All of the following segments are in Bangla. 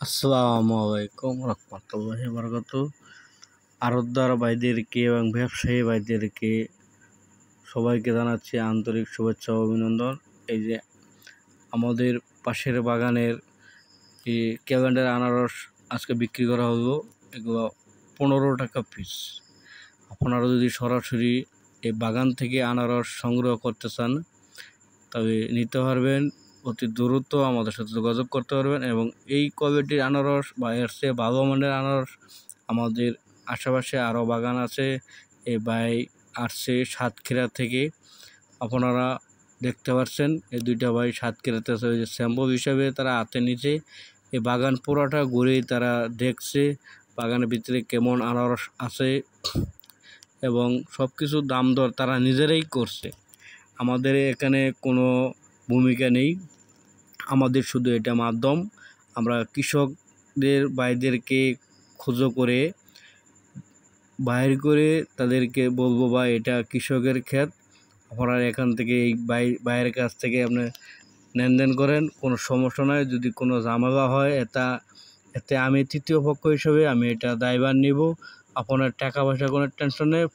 আসসালামু আলাইকুম রহমতুল্লাহি বারাকাতুহু। আড়তদার ভাইদেরকে এবং ব্যবসায়ী ভাইদেরকে সবাইকে জানাচ্ছি আন্তরিক শুভেচ্ছা ও অভিনন্দন। এই যে আমাদের পাশের বাগানের এই ক্যালেন্ডার আনারস আজকে বিক্রি করা হলো, এগুলো 15 টাকা পিস। আপনারা যদি সরাসরি এই বাগান থেকে আনারস সংগ্রহ করতে চান তবে নিতে পারবেন, অতি দ্রুত আমাদের সাথে যোগাযোগ করতে পারবেন। এবং এই কোয়ালিটির আনারস বা এর চেয়ে ভালো মানের আনারস আমাদের আশেপাশে আরও বাগান আছে। এই ভাই আসছে সাতক্ষীরা থেকে, আপনারা দেখতে পাচ্ছেন এই দুইটা ভাই সাতক্ষীরাতে আছে। ওই যে স্যাম্পল হিসাবে তারা হাতে নিচে এই বাগান পুরোটা ঘুরেই তারা দেখছে বাগানের ভিতরে কেমন আনারস আছে এবং সব কিছু দাম দর তারা নিজেরাই করছে। আমাদের এখানে কোনো ভূমিকা নেই, আমাদের শুধু এটা মাধ্যম। আমরা কৃষকদের ভাইদেরকে খোঁজো করে বাইর করে তাদেরকে বলবো বা এটা কৃষকের ক্ষেত, আপনারা এখান থেকে এই বাইরের কাছ থেকে আপনি লেনদেন করেন, কোনো সমস্যা নয়। যদি কোনো ঝামেলা হয় এতে আমি তৃতীয় পক্ষ হিসেবে আমি এটা দায়ভার নিব। আপনার টাকা পয়সা কোনো টেনশন নেই,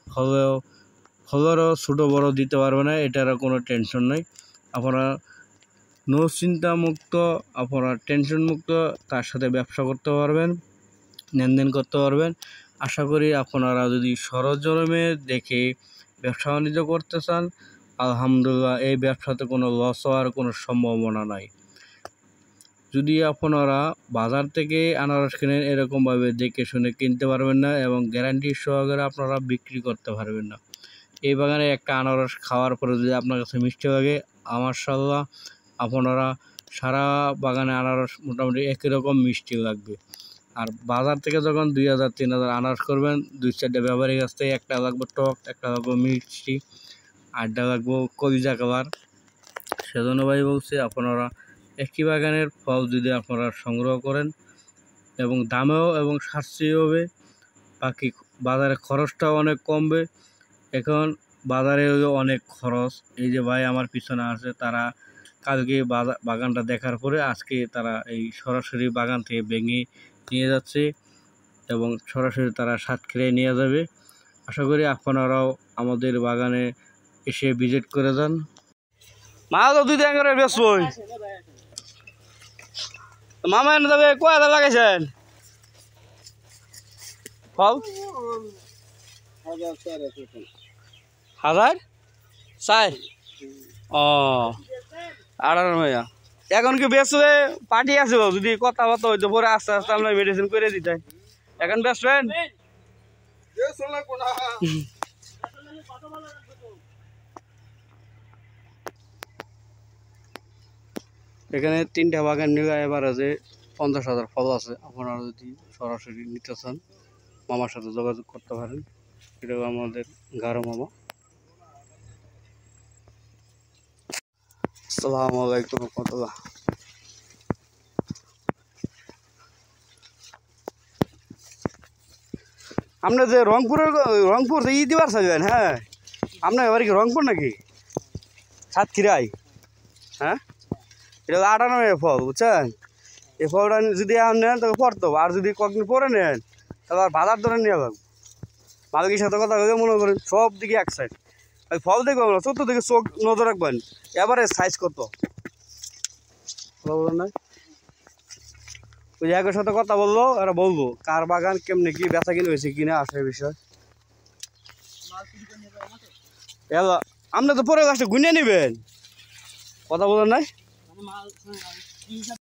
ফলেরও ছোটো বড়ো দিতে পারবে না, এটারও কোনো টেনশন নেই। আপনারা চিন্তামুক্ত, আপনারা টেনশন মুক্ত তার সাথে ব্যবসা করতে পারবেন, লেনদেন করতে পারবেন। আশা করি আপনারা যদি সরজমিনে দেখে ব্যবসা বাণিজ্য করতে চান, আলহামদুলিল্লাহ এই ব্যবসাতে কোনো লস হওয়ার কোনো সম্ভাবনা নাই। যদি আপনারা বাজার থেকে আনারস কিনেন এরকমভাবে দেখে শুনে কিনতে পারবেন না এবং গ্যারান্টি সহকারে আপনারা বিক্রি করতে পারবেন না। এই বাগানে একটা আনারস খাওয়ার পরে যদি আপনার কাছে মিষ্টি লাগে, মাশাআল্লাহ আপনারা সারা বাগানে আনারস মোটামুটি একই রকম মিষ্টি লাগবে। আর বাজার থেকে যখন 2000-3000 আনারস করবেন, 2-4টা ব্যাপারীর কাছ থেকে একটা লাগবে টক, একটা লাগবে মিষ্টি, আরটা লাগবে কলিজা কালার। সেজন্য ভাই বলছি আপনারা একই বাগানের ফল যদি আপনারা সংগ্রহ করেন এবং দামেও এবং সাশ্রয়ী হবে, বাকি বাজারে খরচটাও অনেক কমবে। এখন বাজারে অনেক খরচ। এই যে ভাই আমার পিছনে আছে, তারা কালকে বাগানটা দেখার পরে আজকে তারা এই সরাসরি বাগান থেকে ভেঙে নিয়ে যাচ্ছে এবং সরাসরি তারা সাতক্ষীরায় নিয়ে যাবে। আশা করি আপনারাও আমাদের বাগানে এসে ভিজিট করে যান। মাল দুই দিন করে বেসবই মামা এনে যাবে, কয় হাজার লাগাইছেন ফল? 1000 4 ও 18 ভাইয়া। এখন কি বেসবে পার্টি আছে, যদি কথাবার্তা হইতো পরে আস্তে আস্তে আমরা মেডিসিন করে দিতাম। এখন বেসবেন? এখানে 3টা বাগান নিয়ে এবার আছে 50,000 ফল আছে। আপনারা যদি সরাসরি নিতে চান মামার সাথে যোগাযোগ করতে পারেন। এটা আমাদের গারো মামা। আসসালামু আলাইকুম রহমতুল্লাহ। আপনার যে রংপুর ই দিবার চাইবেন? হ্যাঁ, আপনার এবার কি রংপুর নাকি সাতক্ষীরায়? হ্যাঁ, এটা 98 ফল, বুঝছেন? এই ফলটা যদি এখন নেন তবে পড়তো, আর যদি কয়েকদিন পরে নেন তাহলে আর বাজার ধরে নিয়ে যাবো। মালিকের সাথে কথা বলে মনে করেন সব দিকে এক সাইড, ওই ফল দেখবেন না, চতুর্দিকে চোখ নজর রাখবেন। এবারে সাইজ কত না, ওই একের সাথে কথা বললো, এরা বলবো কার বাগান কেমনে কি বেচা কিনে হয়েছে কিনা আসে বিষয়। আপনি তো পরে গাছটা গুনে নেবেন, কথা বলেন নাই।